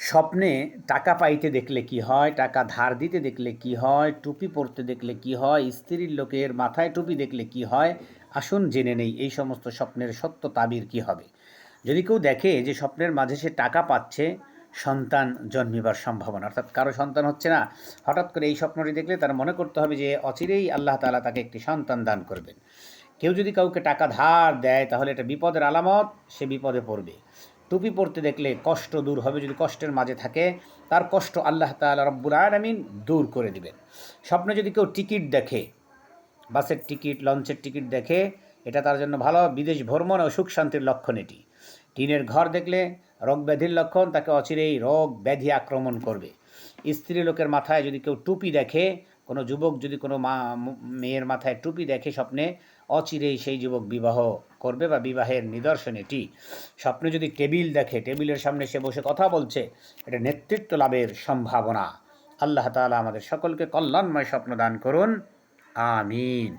স্বপ্নে টাকা পাইতে দেখলে কি হয়, টাকা ধার দিতে দেখলে কি হয়, টুপি পরতে দেখলে কি হয়, স্ত্রীর লোকের মাথায় টুপি দেখলে কি হয়, আসুন জেনে নেই এই সমস্ত স্বপ্নের সত্য তাবির কি হবে। যদি কেউ দেখে যে স্বপ্নের মাঝে সে টাকা পাচ্ছে, সন্তান জন্মিবার সম্ভাবনা, অর্থাৎ কারো সন্তান হচ্ছে না, হঠাৎ করে এই স্বপ্নটি দেখলে তার মনে করতে হবে যে অচিরেই আল্লাহ তাআলা তাকে একটি সন্তান দান করবেন। কেউ যদি কাউকে টাকা ধার দেয় তাহলে এটা বিপদের আলামত, সে বিপদে পড়বে। টুপি পরতে দেখলে কষ্ট দূর হবে, যদি কষ্টের মাঝে থাকে তার কষ্ট আল্লাহ তাআলা রব্বুল আলামিন দূর করে দিবেন। স্বপ্নে যদি কেউ টিকিট দেখে, বাসের টিকিট, লঞ্চের টিকিট দেখে, এটা তার জন্য ভালো, বিদেশ ভ্রমণ ও সুখ শান্তির লক্ষণ এটি। টিনের ঘর দেখলে রোগ ব্যাধির লক্ষণ, তাকে অচিরেই রোগ ব্যাধি আক্রমণ করবে। স্ত্রী লোকের মাথায় যদি কেউ টুপি দেখে, কোনো যুবক যদি কোনো মেয়ের মাথায় টুপি দেখে স্বপ্নে, অচিরেই সেই যুবক বিবাহ করবে বা বিবাহের নিদর্শন এটি। স্বপ্নে যদি টেবিল দেখে, টেবিলের সামনে সে বসে কথা বলছে, এটা নেতৃত্ব লাভের সম্ভাবনা। আল্লাহ তাআলা আমাদের সকলকে কল্যাণময় স্বপ্ন দান করুন, আমিন।